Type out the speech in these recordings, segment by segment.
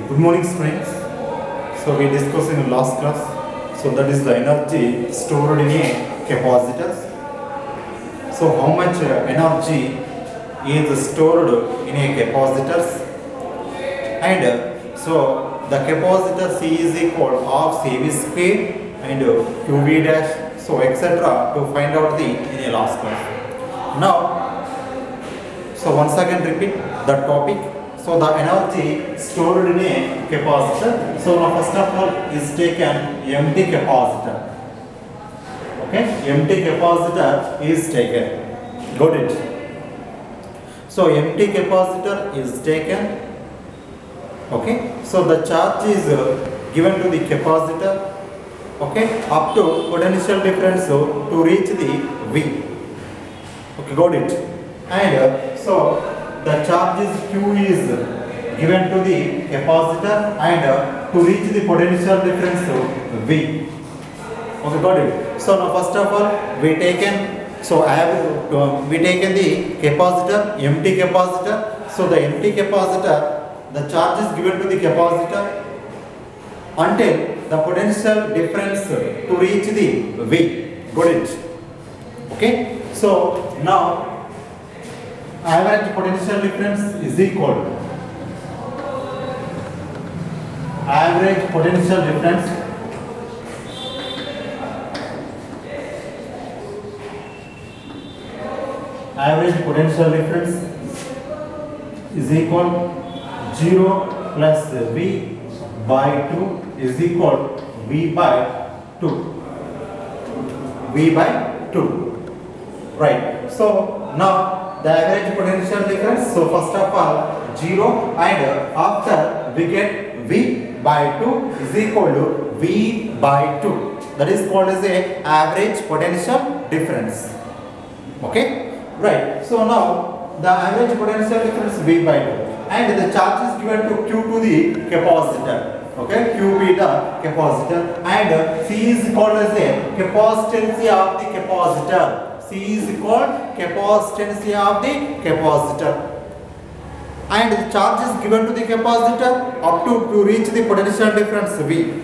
Good morning, friends. So we discussed in the last class. So that is the energy stored in a capacitor. So how much energy is stored in a capacitor? And so the capacitor C is equal of CV square and QV dash, so etc. to find out the in a last class. Now, so once again repeat the topic. So the energy stored in a capacitor. So now first of all is taken empty capacitor. Okay, empty capacitor is taken. Got it? So empty capacitor is taken. Okay, so the charge is given to the capacitor. Okay, up to potential difference to reach the V. Okay, got it? And so the charge is Q is given to the capacitor and to reach the potential difference V. Okay, got it? So now first of all we taken the capacitor, empty capacitor. So the empty capacitor, the charge is given to the capacitor until the potential difference to reach the V. Got it? Okay. So now average potential difference is equal to average potential difference is equal 0 plus V by 2 is equal V by 2. Right. So now the average potential difference. So first of all 0 and after we get V by 2 is equal to V by 2. That is called as a average potential difference. Okay. Right. So now the average potential difference V by 2 and the charge is given to Q to the capacitor. Okay, Q beta capacitor and C is called as a capacitance of the capacitor. C is called capacitance of the capacitor. And the charge is given to the capacitor up to reach the potential difference V.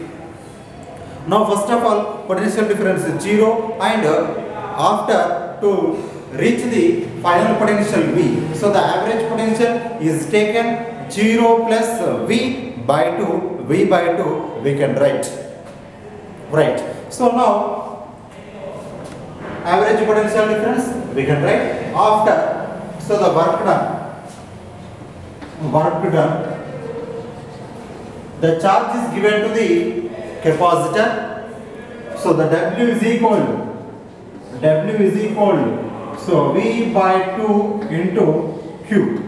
Now first of all potential difference is 0 and after to reach the final potential V. So the average potential is taken 0 plus V by 2. V by 2 we can write. Right. So now average potential difference we can write after. So the work done. The charge is given to the capacitor. So the W is equal to so V by 2 into Q.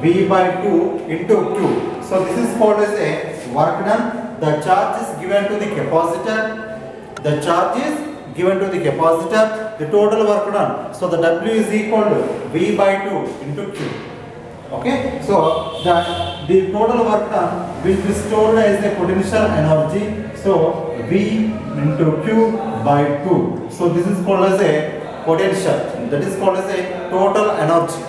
V by 2 into Q. So this is called as a work done. The charge is given to the capacitor. The charge is given to the capacitor. The total work done. So the W is equal to V by 2 into Q. Okay. So the total work done will be stored as a potential energy. So V into Q by 2. So this is called as a potential. That is called as a total energy.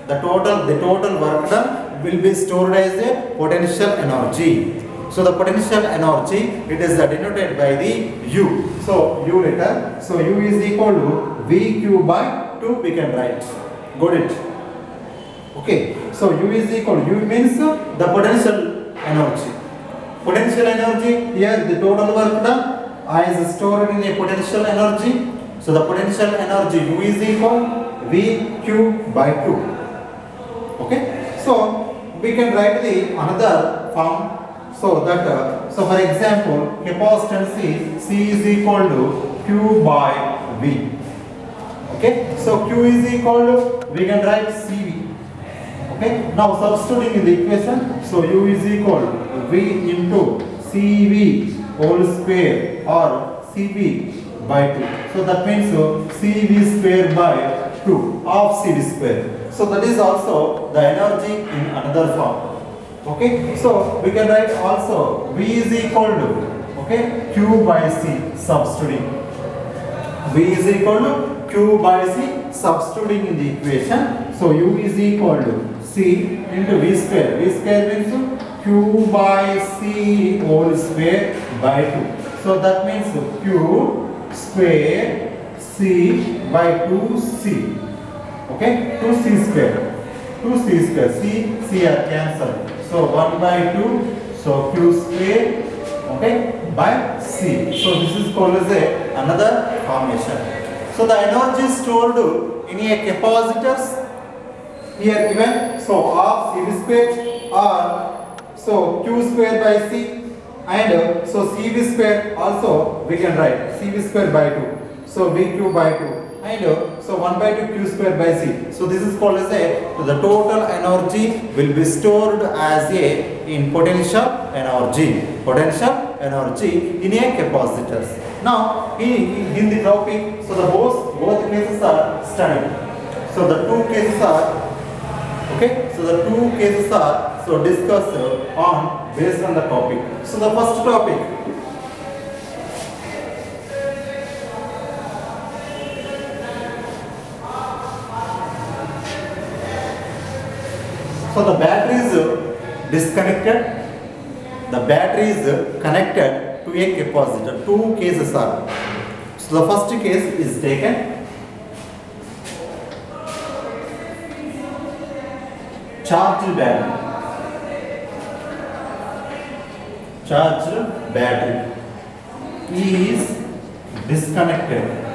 The total work done will be stored as a potential energy. So the potential energy, it is denoted by the U. So U letter. So U is equal to VQ by 2 we can write. Got it? Okay. So U is equal. U means the potential energy. Potential energy, here the total work done is stored in a potential energy. So the potential energy U is equal VQ by 2. Okay, so we can write the another form. So that so for example, capacitance C is equal to Q by V. Okay, so Q is equal to we can write CV. Okay, now substituting in the equation. So U is equal to V into CV whole square or CV by 2. So that means CV square by 2 of CV square. So that is also the energy in another form. Okay, so we can write also V is equal to Q by C substituting. V is equal to Q by C substituting in the equation. So U is equal to C into V square. V square means q by c whole square by 2. So that means q square c by 2c. Okay, 2c square. 2c square. C are cancelled. So 1 by 2. So q square. Okay, by c. So this is called as another formation. So the energy stored in a capacitors here given. So half cv square or so q square by c, and so cv square also we can write cv square by 2. So vq by 2, and so 1 by 2 q square by c. So this is called as the total energy will be stored as in potential energy. Potential energy in a capacitors. Now in the topic, so the both cases are studied. So the two cases are okay. So the two cases are so discussed on based on the topic. So the first topic. So the battery is disconnected. The battery is connected to a capacitor. Two cases are. So the first case is taken. Charged battery. Charged battery is disconnected.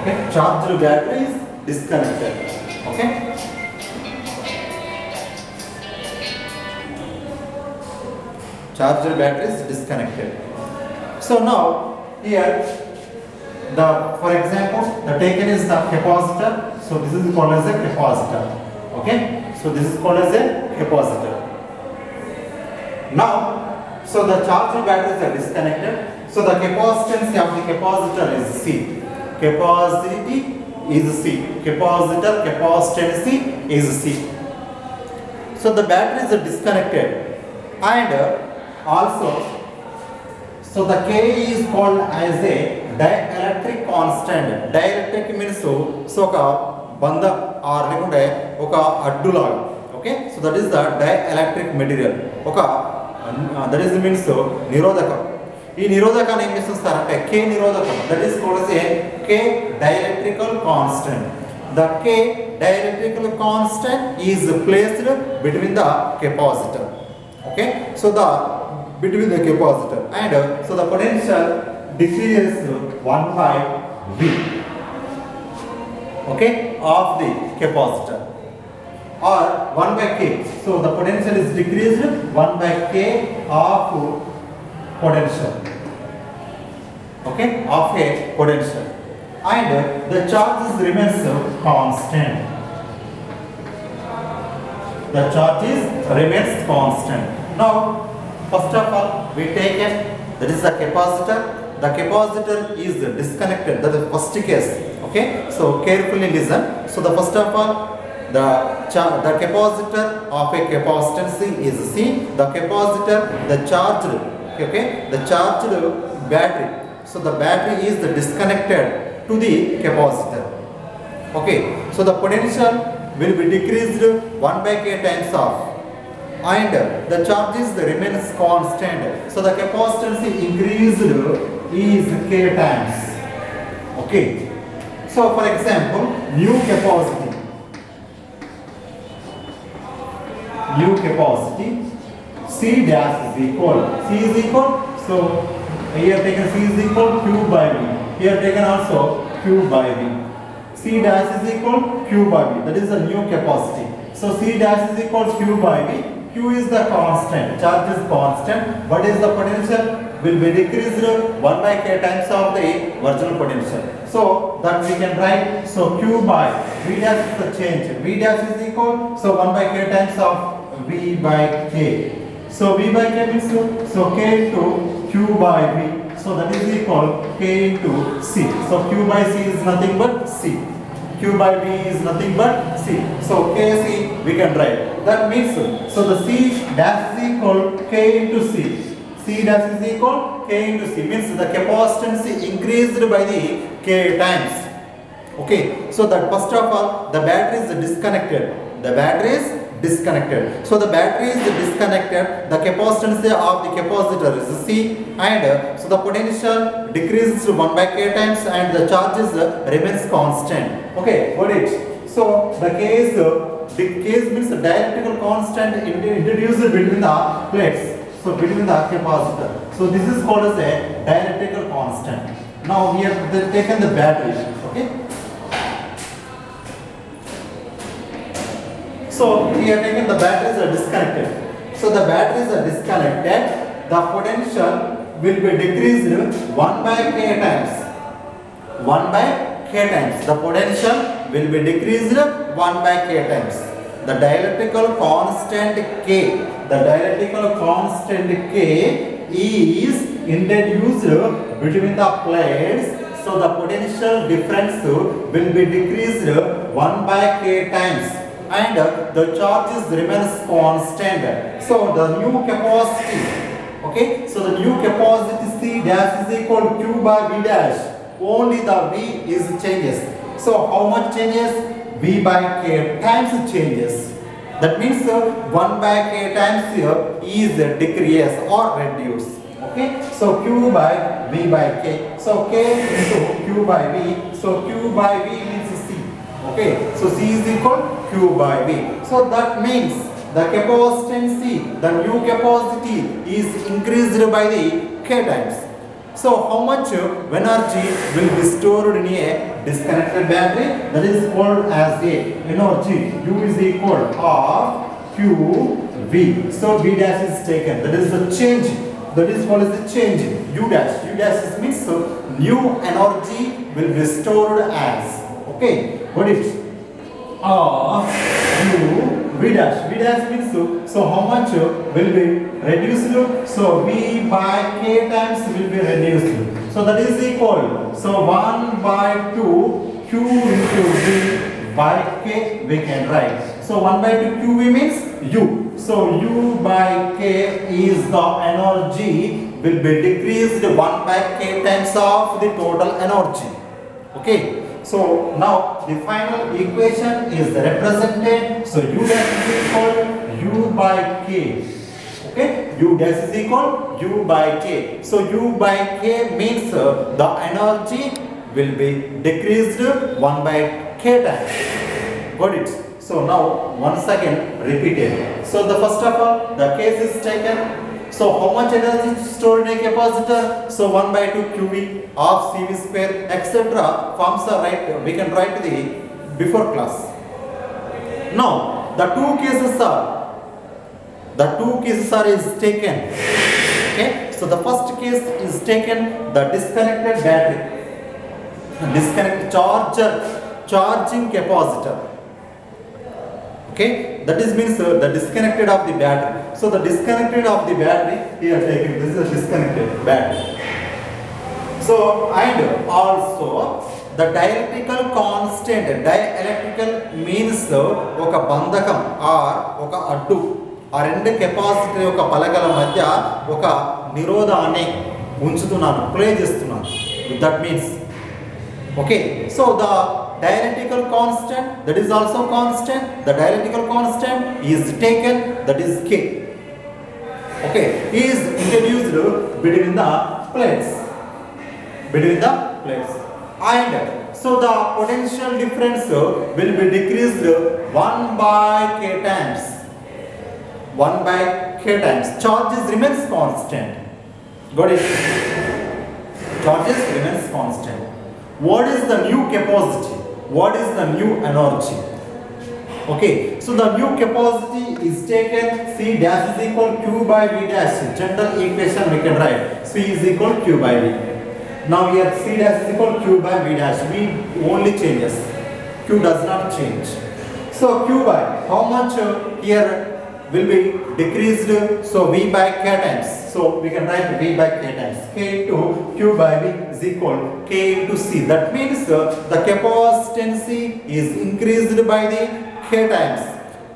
Okay, charged battery is disconnected. Okay. Charged battery is disconnected. So now here for example the taken is the capacitor. So this is called as a capacitor. Okay. So this is called as a capacitor. Now so the charged batteries are disconnected. So the capacitance of the capacitor is C. Capacity is C. Capacitor capacitance is C. So the batteries are disconnected, and also so the K is called as a dielectric constant. Dielectric means so oka banda or lekunde oka addu laga. Okay, so that is the dielectric material. That is means nirodhaka. ఈ నిరోధకాన్ని ఏం చేస్తారంటే K నిరోధకం, that is called as a K dielectrical constant. The K dielectrical constant is placed between the capacitor. Okay, so the between the capacitor, and so the potential decreases 1 by V. Okay, of the capacitor, or 1 by K. So the potential is decreased 1 by K of potential. Okay, of a potential, and the charges remains constant. The charges remains constant. Now first of all we take it, that is the capacitor. The capacitor is disconnected. That is first case. Okay, so carefully listen. So the first of all the capacitor of a capacitance is C. The capacitor, the charged, okay, the charged battery. So the battery is disconnected to the capacitor. Okay, so the potential will be decreased 1 by K times of, and the charges remains constant. So the capacitance increased is K times. Okay, so for example new capacity C dash is equal, C is equal, so here taken C is equal Q by V, here taken also Q by V. C dash is equal Q by V, that is the new capacity. So C dash is equal Q by V. Q is the constant, charge is constant. What is the potential? Will be decreased 1 by K times of the original potential. So that we can write, so Q by V dash is the change. V dash is equal, so 1 by K times of V by K. So V by K means so K into Q by V. So that is equal K into C. So Q by C is nothing but C. Q by V is nothing but C. So Kc we can write. That means so the C dash is equal K into C. C C dash is equal K into C, means the capacitance increased by the K times. Okay, so that first of all the battery is disconnected. The battery is disconnected. So the battery is disconnected. The capacitance of the capacitor is C, and so the potential decreases to 1 by K times, and the charges remains constant. Okay, got it? So the case means the dielectrical constant introduced between the plates. So between the capacitor. So this is called as a dielectrical constant. Now we have taken the battery. Okay. So we have taken the batteries are disconnected. So the batteries are disconnected. The potential will be decreased 1 by K times. 1 by K times. The potential will be decreased 1 by K times. The dielectrical constant K. The dielectrical constant K is introduced between the plates. So the potential difference will be decreased 1 by K times, and the charges remains constant. So the new capacity, okay, so the new capacity C dash is equal to Q by V dash. Only the V is changes. So how much changes? V by K times changes. That means 1 by K times here is decrease or reduce. Okay, so Q by V by K. So K into Q by V. So Q by V means C. Okay, so C is equal Q by V. So that means the capacitance C, the new capacity is increased by the K times. So how much energy will be stored in a disconnected battery? That is called as a energy. U is equal to Q V. So V dash is taken. That is the change. That is called as the change. U dash. U dash means new energy will be stored as. Okay. What is U V dash. V dash means so how much will be reduced? So V by K times will be reduced. So that is equal. So 1 by 2 Q into V by K we can write. So 1 by 2 QV means U. So U by K is the energy will be decreased 1 by K times of the total energy. Okay. So now the final equation is represented. So U dash is equal U by K. Okay, U dash is equal U by K. So U by K means the energy will be decreased 1 by K times. Got it? So now once again repeated. So the first of all the case is taken. So how much energy is stored in a capacitor? So 1 by 2 QV of CV square etc. Forms are right. We can write the before class. Now the two cases are is taken. Okay. So the first case is taken the disconnected battery, disconnected charging capacitor. Okay, that is means the disconnected of the battery. So the disconnected of the battery here taken. This is a disconnected battery. So and also the dielectrical constant. Dielectrical means oka bandakam or oka addu. ఆ రెండు capacitor యొక్క పలకల మధ్య ఒక నిరోధాన్ని ఉంచుతున్నాను, play చేస్తున్నాను. That means okay. So the dielectrical constant, that is also constant. The dielectrical constant is taken, that is K. Okay, is introduced between the plates. And so the potential difference will be decreased 1 by K times. 1 by K times. Charges remains constant. Got it? Charges remains constant. What is the new capacity? What is the new energy? Okay, so the new capacity is taken. C dash is equal Q by V dash. General equation we can write. C is equal Q by V. Now here C dash is equal Q by V dash. V only changes. Q does not change. So Q by how much here will be decreased? So V by K times. So we can write V by K times. K into Q by V is equal K into C. That means the capacitance is increased by the K times.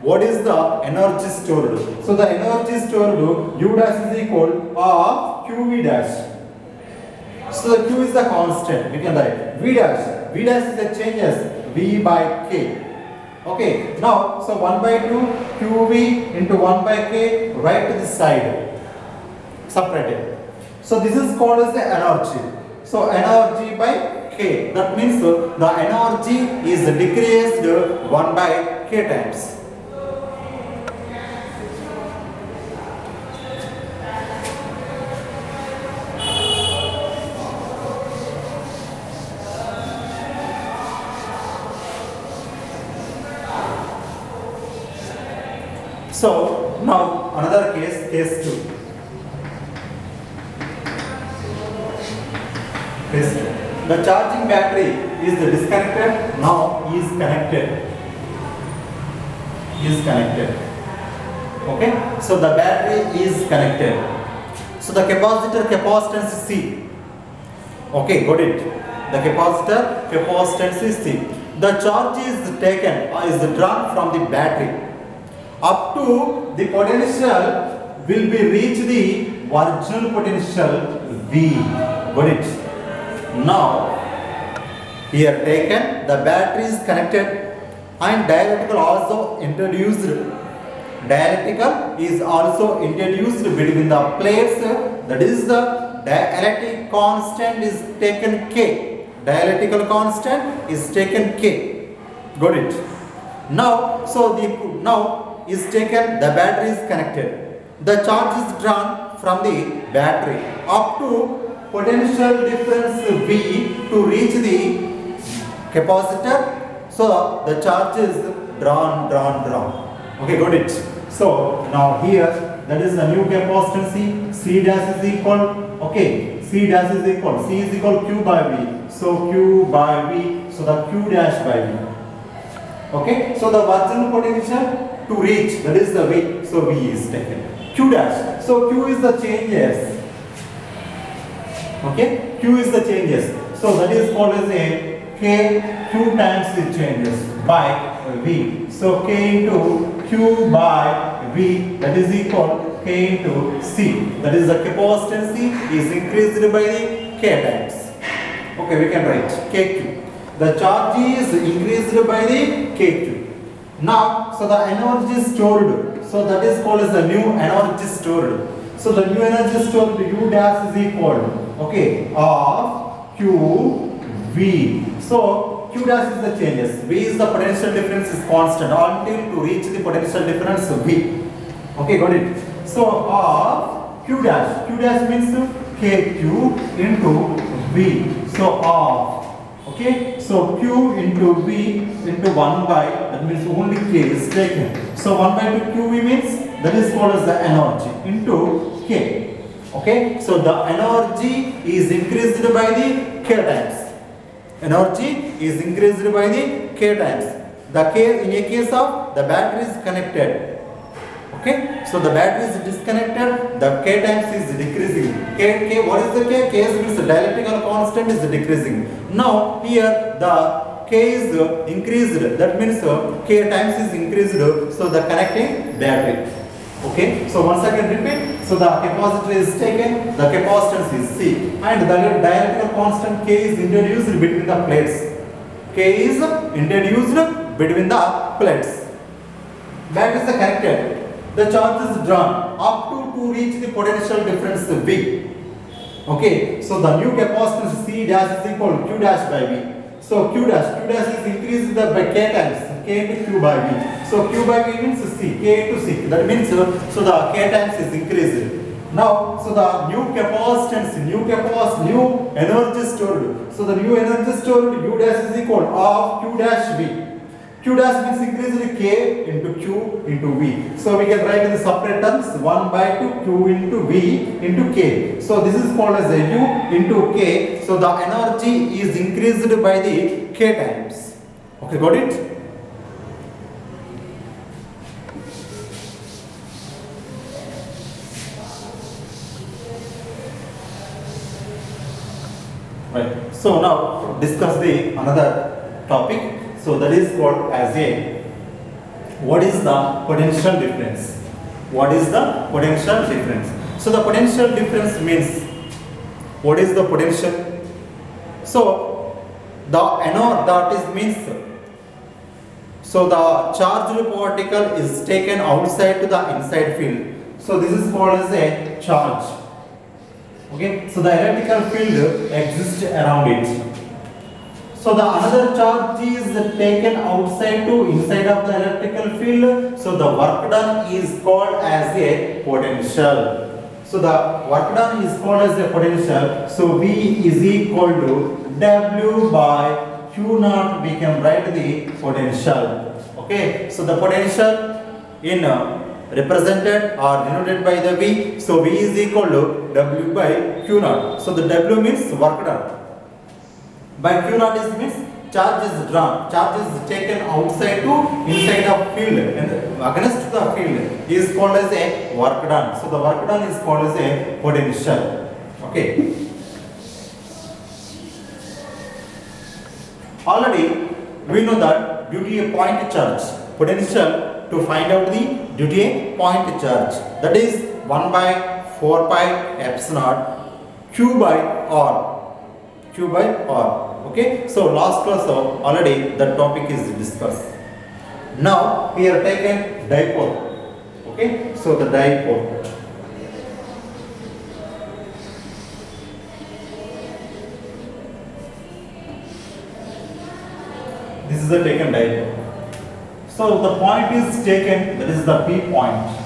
What is the energy stored? So the energy stored U dash is is equal of QV dash. So the Q is the constant. We can write V dash. V dash is the changes V by K. Okay. Now, so 1 by 2 QV into 1 by K right to this side. Separated. So this is called as the energy. So energy by K. That means the energy is decreased 1 by K times. So now another case, case 2. Case 2. The charging battery is disconnected, now is connected. Is connected. Okay, so the battery is connected. So the capacitor capacitance is C. Okay, got it. The capacitor capacitance is C. The charge is taken or is drawn from the battery up to the potential will be reach the original potential V. Got it. Now here taken the battery is connected and dialectical also introduced. Dialectical is also introduced between the plates, that is the dielectric constant is taken K. Dialectical constant is taken K. Got it. Now so the now is taken, the battery is connected. The charge is drawn from the battery up to potential difference V to reach the capacitor. So the charge is drawn. Okay, got it. So now here that is the new capacitance C dash is equal. Okay, C dash is equal. C is equal Q by V. So Q by V. So the Q dash by V. Okay, so the original potential to reach, that is the V. So V is taken. Q dash. So Q is the changes. Okay, Q is the changes. So that is called as a K. Q times the changes by V. So K into Q by V, that is equal K into C. That is the capacitance is increased by the K times. Okay, we can write KQ. The charge is increased by the KQ. Now, so the energy stored. So that is called as the new energy stored. So the new energy stored U dash is equal, okay, of Q V. So Q dash is the changes. V is the potential difference is constant until to reach the potential difference V. Okay, got it. So of Q dash. Q dash means KQ into V. So of. Okay, so Q into V into 1 by, that means only K is taken. So 1 by 2 QV means that is called as the energy into K. Okay, so the energy is increased by the K times. Energy is increased by the K times. The K in a case of the battery is connected. Okay, so the battery is disconnected, the K times is decreasing. K, what is the K? K means the dialectical constant is decreasing. Now here the K is increased, that means K times is increased, so the connecting battery. Okay, so once again repeat, so the capacitor is taken, the capacitance is C, and the dialectical constant K is introduced between the plates. K is introduced between the plates. Battery is connected. The charge is drawn up to reach the potential difference V. Okay, so the new capacitance C dash is equal Q dash by V. So Q dash is increased by K times, K into Q by V. So Q by V means C, K into C. That means so the K times is increased. Now, so the new capacitance, new energy stored. So the new energy stored U dash is equal of Q dash V. Q dash means increased K into Q into V. So we can write in the separate terms 1 by 2 Q into V into K. So this is called as a U into K. So the energy is increased by the K times. Okay, got it? Right. So now discuss the another topic. So that is called as a, what is the potential difference? What is the potential difference? So the potential difference means, what is the potential? So the NO, that is means, so the charged particle is taken outside to the inside field. So this is called as a charge. Okay, so the electrical field exists around it. So the another charge is taken outside to inside of the electrical field. So the work done is called as a potential. So the work done is called as a potential. So V is equal to W by Q naught. We can write the potential. Okay. So the potential in represented or denoted by the V. So V is equal to W by Q naught. So the W means work done. By Q naught is means charge is drawn. Charge is taken outside to inside of field and against the field is called as a work done. So the work done is called as a potential. Okay. Already we know that due to a point charge, potential to find out the due to a point charge, that is 1 by 4 pi epsilon Q by R. Q by R. Okay, so last class already the topic is discussed. Now we have taken dipole. Okay, so the dipole. This is the taken dipole. So the point is taken, that is the P point.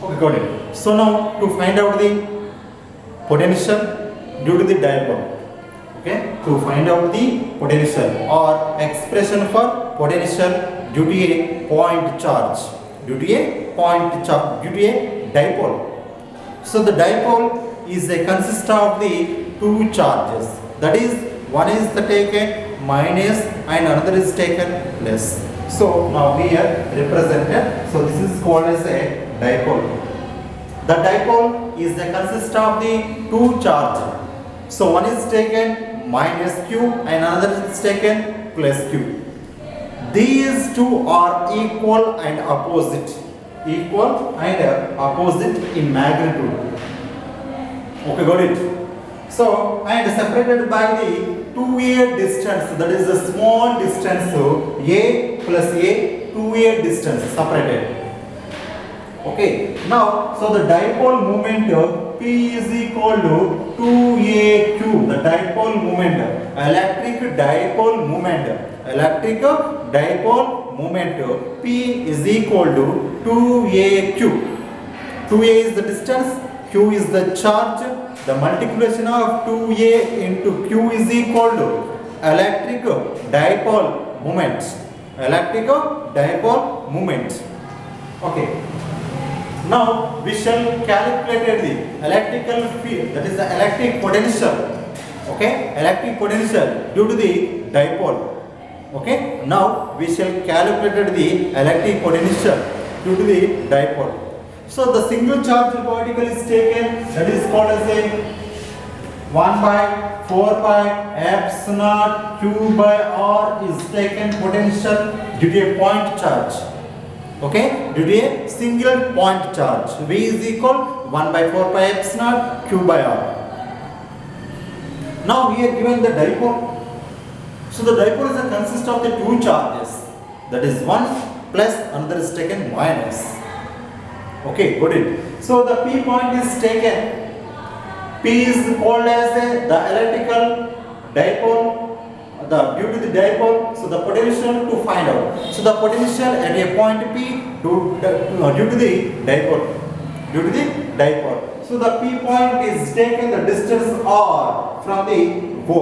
Okay, got it. So now to find out the potential due to the dipole. Okay, to find out the potential or expression for potential due to a point charge, due to a point charge, due to a dipole. So the dipole is a consist of the two charges. That is, one is the taken minus and another is taken plus. So now we are represented. So this is called as a dipole. The dipole is the consist of the two charges. So one is taken minus Q and another is taken plus Q. These two are equal and opposite. Equal and opposite in magnitude. Okay, got it. So and separated by the 2a distance, that is the small distance, so a plus a, 2a distance separated. Okay, now so the dipole moment P is equal to 2aq, the dipole moment, electric dipole moment P is equal to 2aq. 2a is the distance, q is the charge. The multiplication of 2a into q is equal to electric dipole moment. Electric dipole moment. Okay. Now we shall calculate the electrical field, that is the electric potential. Okay, electric potential due to the dipole. Okay, now we shall calculate the electric potential due to the dipole. So the single charge particle is taken, that is called as a 1 by 4 pi epsilon Q by R is taken potential due to a point charge. Okay, due to a single point charge. V is equal 1 by 4 pi epsilon Q by R. Now we are given the dipole. So the dipole is a consist of the two charges. That is 1 plus another is taken minus. Okay, got it. So the P point is taken. P is called as the electrical dipole, due to the dipole, so the potential to find out. So the potential at a point P due to the dipole. So the P point is taken the distance R from the O.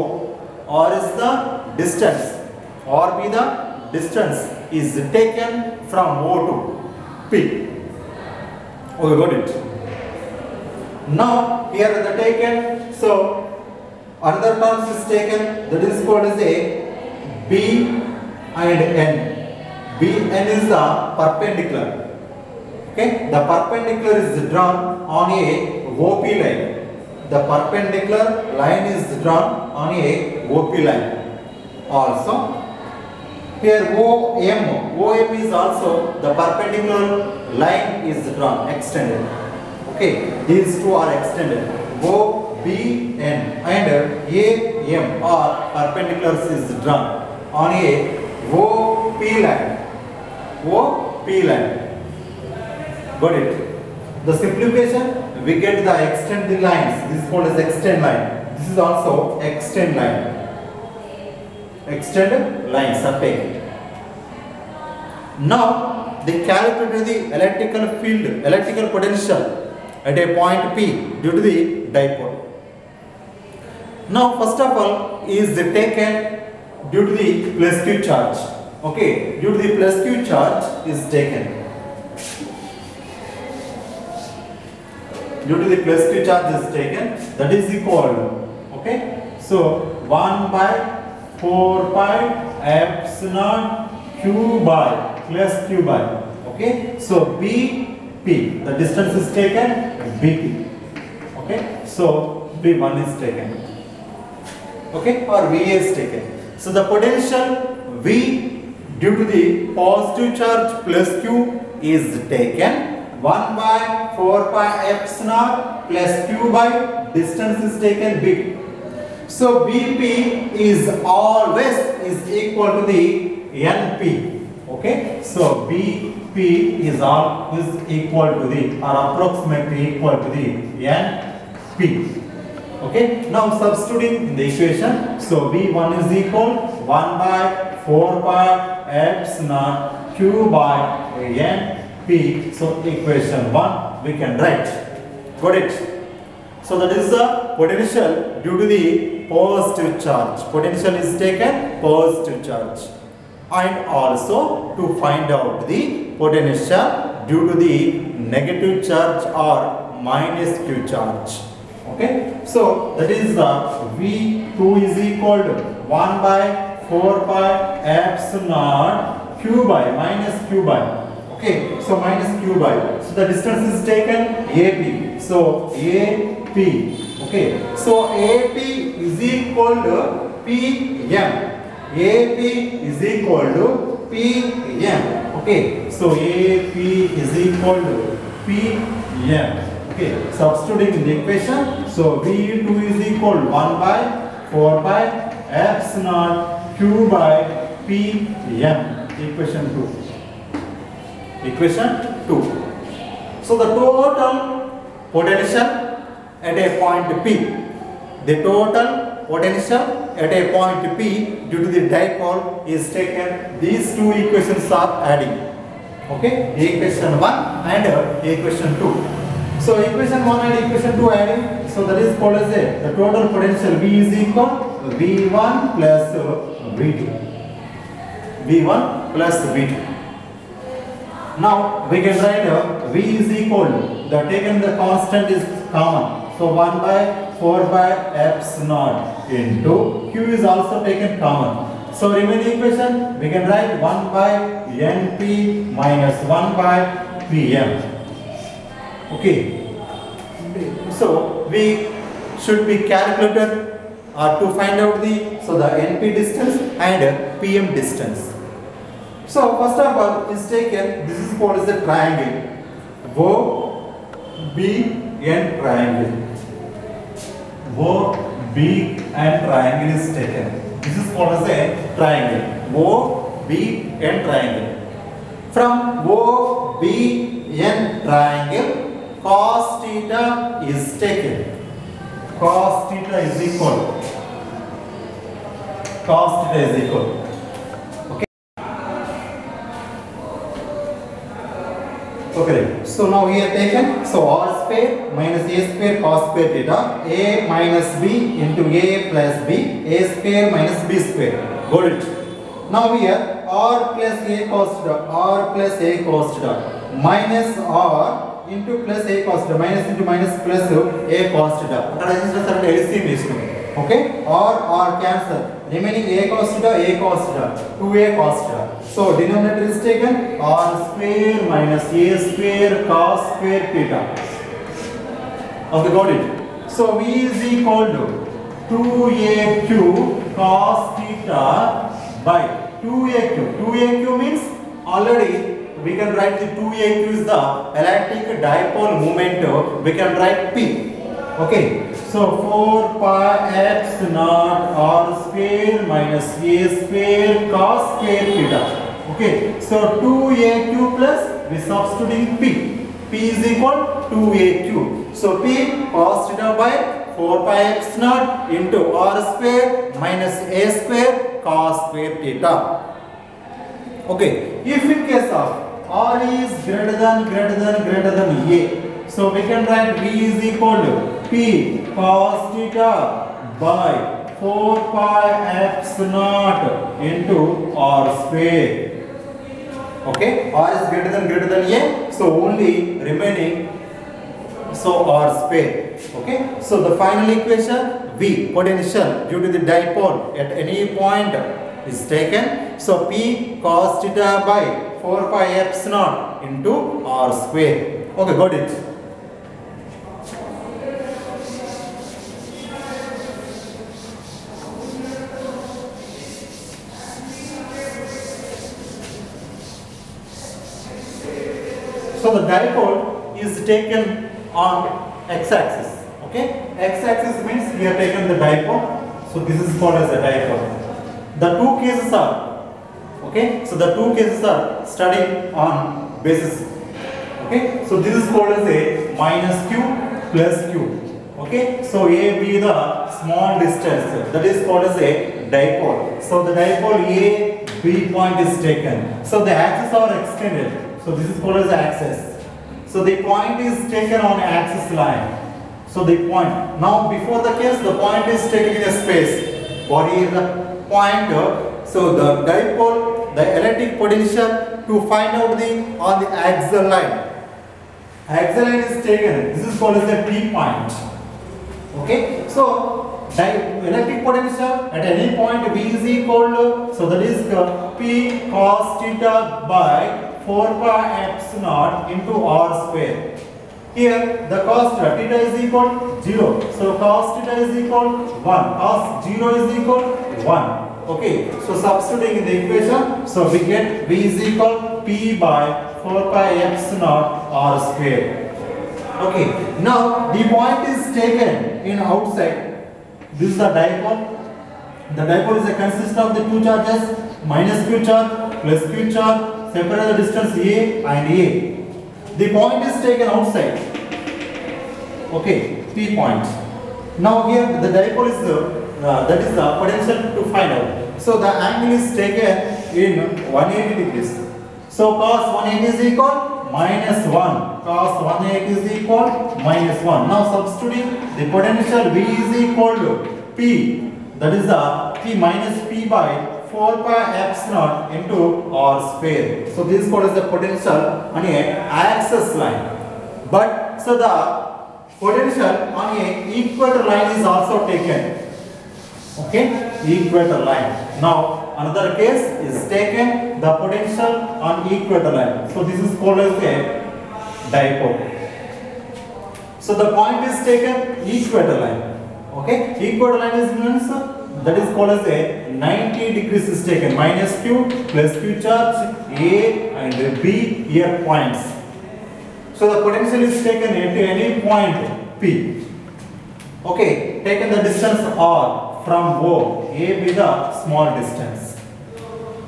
R is the distance. R be the distance is taken from O to P. Okay, got it. Now here the taken, so another terms is taken, that is called as a B and N. B N is the perpendicular. Okay, the perpendicular is drawn on a OP line. The perpendicular line is drawn on a OP line. Also, here OM is also the perpendicular line is drawn, extended. Okay, these two are extended. O, B, N and A, M are perpendiculars is drawn on a OP line. OP line. Got it? The simplification, we get the extend the lines. This is called as extend line. This is also extend line. Extend lines are taken. Now, they calculate the electrical field, electrical potential at a point P due to the dipole. Now, first of all, is taken due to the plus Q charge. Okay, due to the plus Q charge is taken. Due to the plus Q charge is taken, that is equal. Okay, so 1 by 4 pi epsilon Q by plus Q by. Okay, so BP, the distance is taken, BP. Okay, so B1 is taken. Okay, or VA is taken. So the potential V due to the positive charge plus Q is taken. 1 by 4 pi epsilon plus Q by distance is taken BP. So BP is always is equal to the NP. Okay, so BP is always equal to the or approximately equal to the NP. Okay, now substituting in the equation, so V1 is equal 1 by 4 pi epsilon Q by NP. So equation 1 we can write. Got it? So that is the potential due to the positive charge. Potential is taken positive charge. And also to find out the potential due to the negative charge or minus Q charge. Okay, so that is the V2 is equal to 1 by 4 pi epsilon Q by minus Q by. Okay, so minus Q by. So the distance is taken AP. So AP. Okay, so AP is equal to PM. AP is equal to PM. Okay, so AP is equal to PM. Okay, substituting in the equation, so V2 is equal to 1 by 4 pi epsilon Q by PM. Equation 2. Equation 2. So the total potential at a point P, the total potential at a point P due to the dipole is taken. These two equations are adding. Okay, equation 1 and equation 2. So equation 1 and equation 2 adding, so that is called as the total potential V is equal to V1 plus V2. V1 plus V2. Now we can write V is equal to, the taken the constant is common. So 1 by 4 by epsilon into Q is also taken common. So remaining equation we can write 1 by NP minus 1 by PM. Okay, so we should be calculated to find out the NP distance and PM distance. So first of all is taken, this is called as the triangle OBN triangle. OBN triangle is taken. This is called as a triangle OBN triangle. From OBN triangle, cos theta is taken. Cos theta is equal. cos theta is equal. Okay. Okay. So now we have taken r square minus a square cos square theta, a minus b into a plus b, a square minus b square. Got it. Now here r plus a cos theta, r plus a cos theta minus r into plus a cos theta, minus into minus plus a cos theta. LCM is okay. R cancel. Remaining a cos theta, 2a cos theta. So denominator is taken r square minus a square cos square theta. Okay, got it. So v is equal to 2aq cos theta by 2aq. 2aq means already we can write the 2aq is the electric dipole moment. We can write P. Okay. So 4 pi epsilon naught r square minus a square cos square theta. Okay. So 2aq plus we substituting P. P is equal to 2aq. So P cos theta by 4 pi epsilon naught into r square minus a square cos square theta. Okay. If in case of r is greater than a, so we can write v is equal to P cos theta by 4 pi epsilon naught into r square. Okay, r is greater than a, so only remaining r square. Okay, so the final equation V potential due to the dipole at any point is taken. So P cos theta by 4 pi epsilon naught into r square. Okay, got it. So the dipole is taken on x-axis. Okay, x-axis means we have taken the dipole. So this is called as a dipole. The two cases are studying on basis. Okay, so this is called as a minus q plus q. Okay, so a b the small distance, that is called as a dipole. So the dipole a b point is taken. So the axes are extended. So this is called as axis. So the point is taken on axis line. So the point, now before the case the point is taken in a space. What is the point? So the dipole, the electric potential to find out on the axial line. Axial line is taken. This is called as the P point. Okay. So electric potential at any point V is equal to, so that is P cos theta by 4 pi epsilon naught into r square. Here the cos theta is equal 0. So cos theta is equal 1. Cos 0 is equal 1. Okay. So substituting in the equation, so we get V is equal P by 4 pi epsilon naught r square. Okay. Now the point is taken in outside. This is the dipole. The dipole is a consist of the two charges, minus q charge plus q charge. Separate the distance a and a. The point is taken outside. Okay, P point. Now here the dipole is that is the potential to find out. So the angle is taken in 180 degrees. So cos 180 is equal minus 1. Cos 180 is equal minus 1. Now substituting the potential V is equal to P. That is the P minus P by 4 pi epsilon naught into r square. So this is called as the potential on a axis line. But so the potential on a equator line is also taken. Okay, equator line. Now another case is taken the potential on equator line. So this is called as a dipole. So the point is taken equator line. Okay, equator line is means that is called as a 90 degrees is taken. Minus q plus q charge a and b here points. So the potential is taken at any point P. Okay, taken the distance r from O, a be the small distance.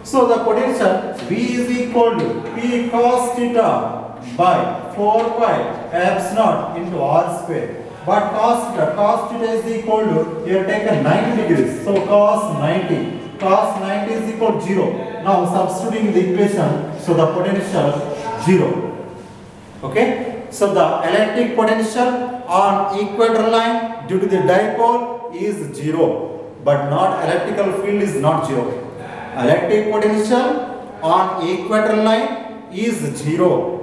So the potential V is equal to P cos theta by 4 pi epsilon naught into r square. But cos theta is equal to, you have taken 90 degrees. So cos 90 cos 90 is equal to 0. Now substituting the equation, so the potential 0. Okay, so the electric potential on equator line due to the dipole is 0, but not electrical field is not 0. Electric potential on equator line is 0.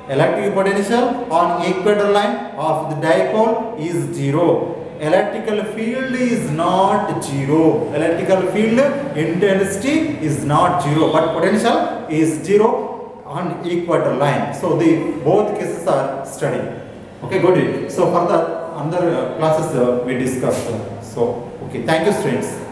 Electric potential on equator line of the dipole is 0. Electrical field is not 0. Electrical field intensity is not 0, but potential is 0 on equator line. So the both cases are studied. Okay, good. So further under classes we discussed. So okay, thank you students.